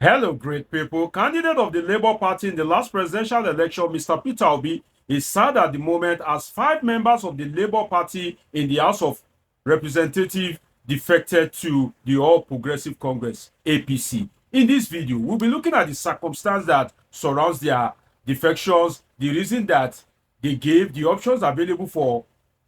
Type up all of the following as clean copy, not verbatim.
Hello, great people. Candidate of the Labour Party in the last presidential election, Mr. Peter Obi, is sad at the moment as 5 members of the Labour Party in the House of Representatives defected to the All Progressive Congress, APC. In this video, we'll be looking at the circumstance that surrounds their defections, the reason that they gave, the options available for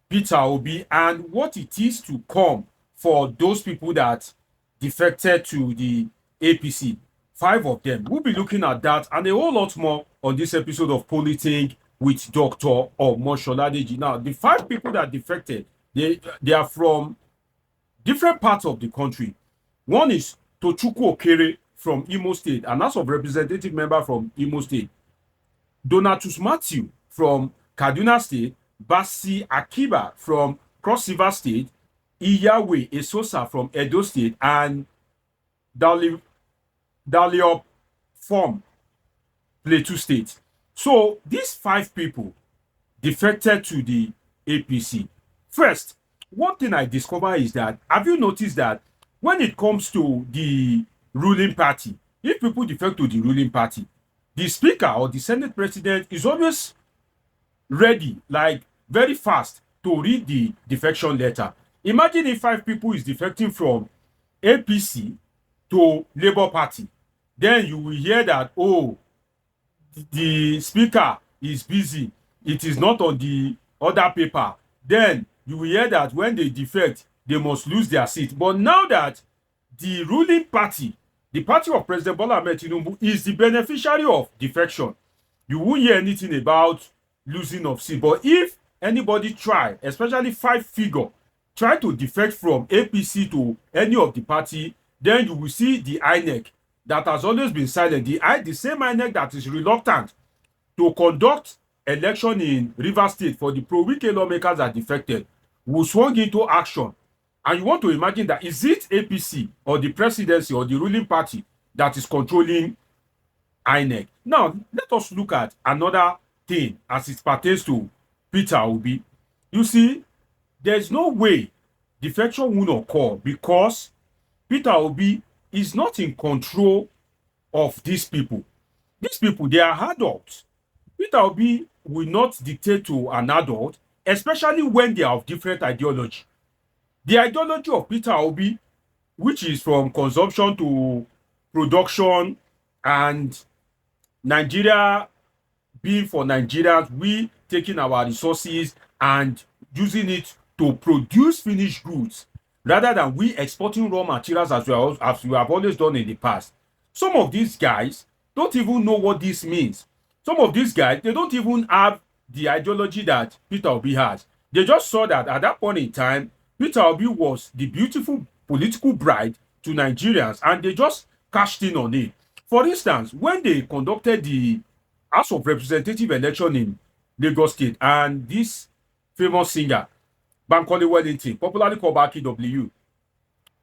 Peter Obi, and what it is to come for those people that defected to the APC. 5 of them. We'll be looking at that and a whole lot more on this episode of Politing with Dr. Omosholadeji. Now, the 5 people that defected, they are from different parts of the country. One is Tochukwu Okere from Imo State, an House of Representative member from Imo State. Donatus Matthew from Kaduna State, Basi Akiba from Cross River State, Iyawe Esosa from Edo State, and Daliop from Plateau State. So these 5 people defected to the APC. First, one thing I discover is that, have you noticed that when it comes to the ruling party, if people defect to the ruling party, the speaker or the Senate president is always ready, like very fast, to read the defection letter. Imagine if 5 people is defecting from APC to Labour Party. Then you will hear that, oh, the speaker is busy. It is not on the other paper. Then you will hear that when they defect, they must lose their seat. But now that the ruling party, the party of President Bola Ahmed Tinubu, is the beneficiary of defection, you won't hear anything about losing of seat. But if anybody try, especially 5 figure, try to defect from APC to any of the party, then you will see the INEC that has always been silent, the same INEC that is reluctant to conduct election in Rivers State for the pro-Wike lawmakers that defected, will swung into action. And you want to imagine that, is it APC or the presidency or the ruling party that is controlling INEC? Now, let us look at another thing as it pertains to Peter Obi. You see, there's no way defection will occur because Peter Obi is not in control of these people. These people, they are adults. Peter Obi will not dictate to an adult, especially when they are of different ideology. The ideology of Peter Obi, which is from consumption to production and Nigeria being for Nigerians, we taking our resources and using it to produce finished goods rather than we exporting raw materials as we have always done in the past. Some of these guys don't even know what this means. Some of these guys, they don't even have the ideology that Peter Obi has. They just saw that at that point in time, Peter Obi was the beautiful political bride to Nigerians, and they just cashed in on it. For instance, when they conducted the House of Representative election in Lagos State, and this famous singer, Bankole Wellington, popularly called Banky W,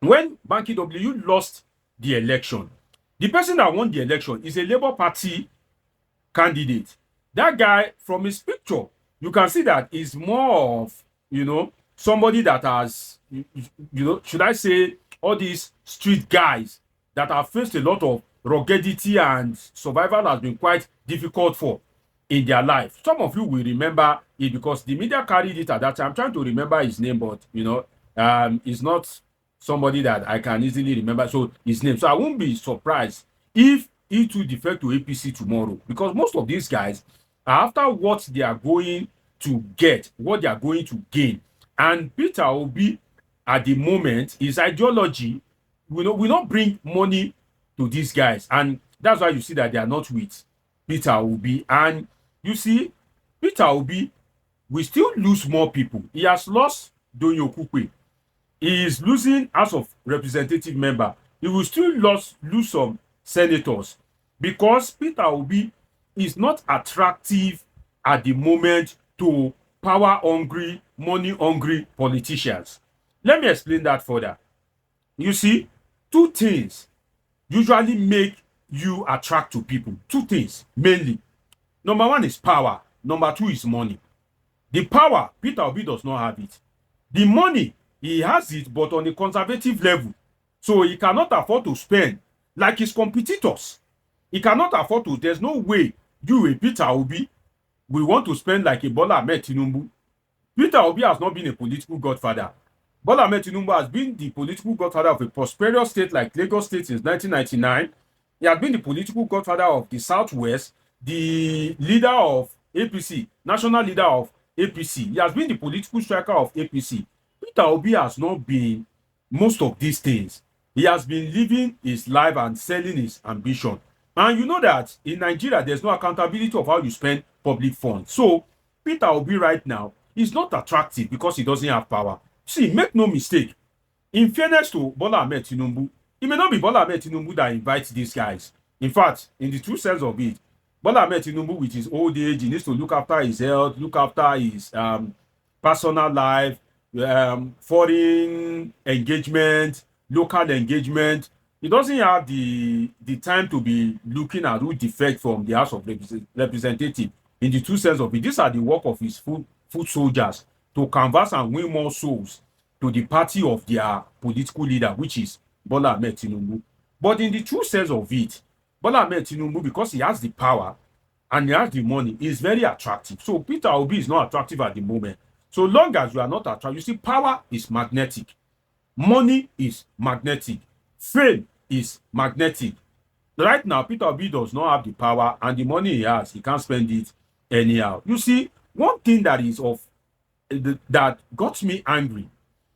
when Banky W lost the election, the person that won the election is a Labour Party candidate. That guy, from his picture, you can see that he's more of, somebody that has, should I say, all these street guys that have faced a lot of ruggedity and survival has been quite difficult for in their life. Some of you will remember it because the media carried it at that time. I'm trying to remember his name, but it's not somebody that I can easily remember. So his name. So I won't be surprised if he too defect to APC tomorrow, because most of these guys are after what they are going to get, what they are going to gain. And Peter Obi, at the moment, his ideology will not bring money to these guys. And that's why you see that they are not with Peter Obi. And you see, Peter Obi will still lose more people. He has lost Donyo Kukwe. He is losing House of Representative member. He will still lose some senators because Peter Obi is not attractive at the moment to power-hungry, money-hungry politicians. Let me explain that further. You see, 2 things usually make you attract to people. 2 things, mainly. Number 1 is power. Number 2 is money. The power, Peter Obi does not have it. The money, he has it, but on a conservative level. So he cannot afford to spend like his competitors. He cannot afford to. There's no way you, a Peter Obi, we want to spend like a Bola Ahmed Tinubu. Peter Obi has not been a political godfather. Bola Ahmed Tinubu has been the political godfather of a prosperous state like Lagos State since 1999. He has been the political godfather of the Southwest, the leader of APC, national leader of APC. He has been the political striker of APC. Peter Obi has not been most of these things. He has been living his life and selling his ambition. And you know that in Nigeria, there's no accountability of how you spend public funds. So Peter Obi right now is not attractive because he doesn't have power. See, make no mistake. In fairness to Bola Ahmed Tinubu, it may not be Bola Ahmed Tinubu that invites these guys. In fact, in the true sense of it, Bola Ahmed Tinubu with his old age, he needs to look after his health, look after his personal life, foreign engagement, local engagement. He doesn't have the time to be looking at who defect from the House of Representatives. In the true sense of it, these are the work of his foot soldiers to canvass and win more souls to the party of their political leader, which is Bola Ahmed Tinubu. But in the true sense of it, Bola Ahmed Tinubu, because he has the power and he has the money, is very attractive. So Peter Obi is not attractive at the moment. So long as you are not attractive, you see, power is magnetic. Money is magnetic. Fame is magnetic. Right now, Peter Obi does not have the power, and the money he has, he can't spend it anyhow. You see, one thing that is that got me angry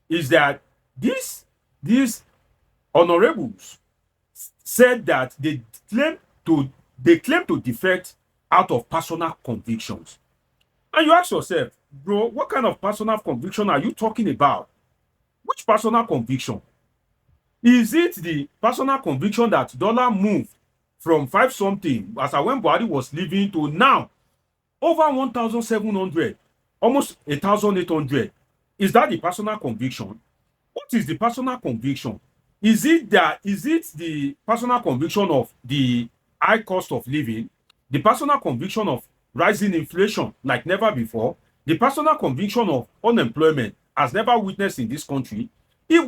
is that these honorables said that they claim to defect out of personal convictions. And you ask yourself, bro, what kind of personal conviction are you talking about? Which personal conviction? Is it the personal conviction that dollar moved from 5 something as when Buhari was leaving to now over 1,700, almost 1,800? Is that the personal conviction? What is the personal conviction? Is it the personal conviction of the high cost of living, the personal conviction of rising inflation like never before, the personal conviction of unemployment as never witnessed in this country?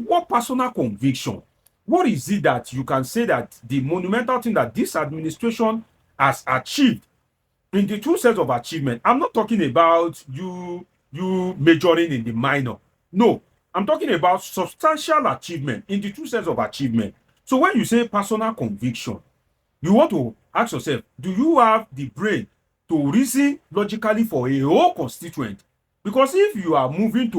What personal conviction? What is it that you can say that the monumental thing that this administration has achieved in the true sense of achievement? I'm not talking about you majoring in the minor. No, I'm talking about substantial achievement in the true sense of achievement. So when you say personal conviction, you want to ask yourself, do you have the brain to reason logically for a whole constituent? Because if you are moving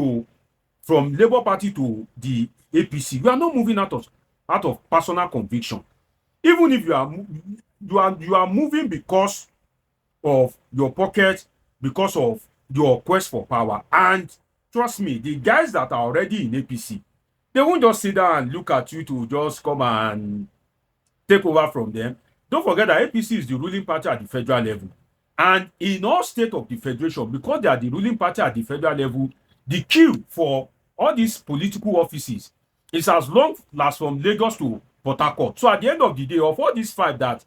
from Labour Party to the APC, you are not moving out of personal conviction. Even if you are moving because of your pocket, because of your quest for power. And trust me, the guys that are already in APC, they won't just sit down and look at you to just come and take over from them. Don't forget that APC is the ruling party at the federal level. And in all states of the federation, because they are the ruling party at the federal level, the queue for all these political offices is as long as from Lagos to Port Harcourt. So at the end of the day, of all these 5 that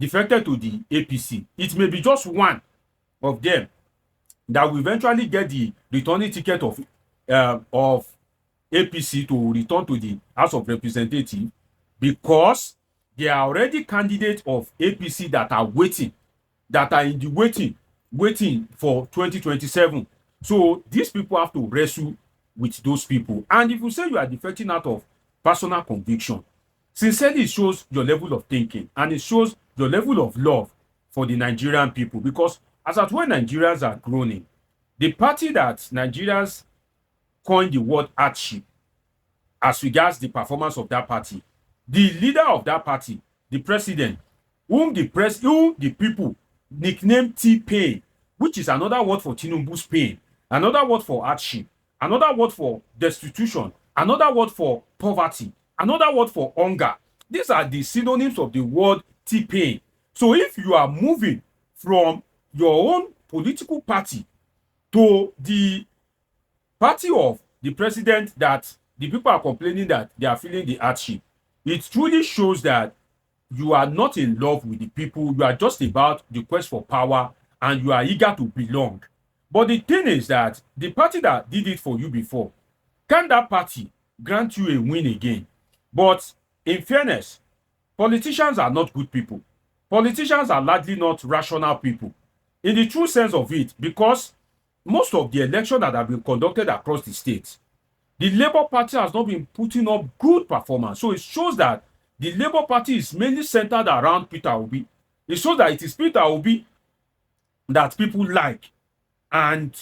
defected to the APC, it may be just one of them that will eventually get the returning ticket of APC to return to the House of Representatives, because there are already candidates of APC that are waiting, that are in the waiting for 2027. So these people have to wrestle with those people. And if you say you are defecting out of personal conviction, sincerely, it shows your level of thinking and it shows your level of love for the Nigerian people. Because as at when Nigerians are groaning, the party that Nigerians coined the word hardship as regards the performance of that party, the leader of that party, the president, whom the people nicknamed T-Pain, which is another word for Tinubu's pain, another word for hardship, another word for destitution, another word for poverty, another word for hunger. These are the synonyms of the word T-Pain. So if you are moving from your own political party to the party of the president that the people are complaining that they are feeling the hardship, it truly shows that you are not in love with the people. You are just about the quest for power and you are eager to belong. But the thing is that the party that did it for you before, can that party grant you a win again? But in fairness, Politicians are not good people. Politicians are largely not rational people in the true sense of it, because most of the elections that have been conducted across the state, the Labour Party has not been putting up good performance. So it shows that the Labour Party is mainly centered around Peter Obi. It shows that it is Peter Obi that people like and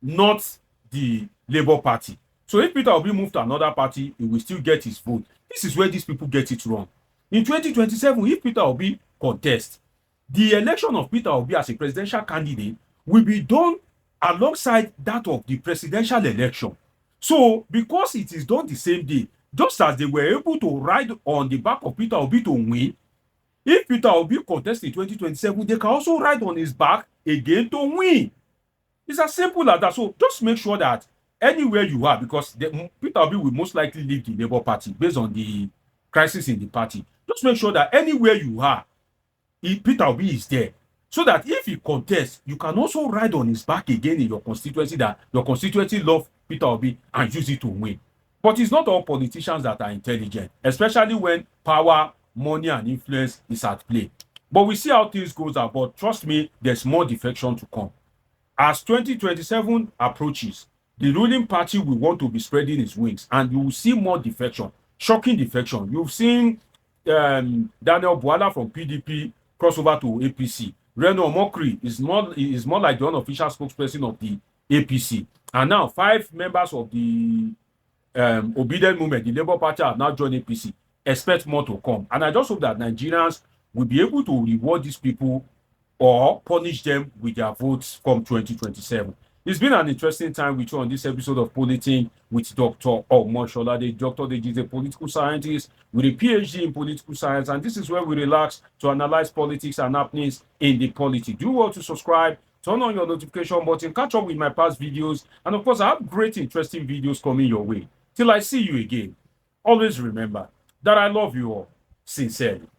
not the Labour Party. So if Peter Obi moved to another party, he will still get his vote. This is where these people get it wrong. In 2027, if Peter Obi contests, the election of Peter Obi as a presidential candidate will be done alongside that of the presidential election. So because it is done the same day, just as they were able to ride on the back of Peter Obi to win, if Peter Obi contests in 2027, they can also ride on his back again to win. It's as simple as that. So just make sure that anywhere you are, because Peter Obi will most likely leave the Labour Party based on the crisis in the party. Just make sure that anywhere you are, Peter Obi is there. So that if he contests, you can also ride on his back again in your constituency, that your constituency love Peter Obi and use it to win. But it's not all politicians that are intelligent, especially when power, money, and influence is at play. But we see how things goes about. Trust me, there's more defection to come. As 2027 approaches, the ruling party will want to be spreading its wings, and you will see more defection, shocking defection. You've seen Daniel Bwala from PDP cross over to APC. Reno Omokri is more like the unofficial spokesperson of the APC. And now 5 members of the obedient movement, the Labour Party, have now joined APC. Expect more to come. And I just hope that Nigerians will be able to reward these people or punish them with their votes come 2027. It's been an interesting time with you on this episode of Politing with Dr. Omosholade. Dr. Deji is a political scientist with a PhD in political science, and this is where we relax to analyze politics and happenings in the politics. Do well to subscribe, turn on your notification button, catch up with my past videos, and of course, I have great, interesting videos coming your way. Till I see you again, always remember that I love you all sincerely.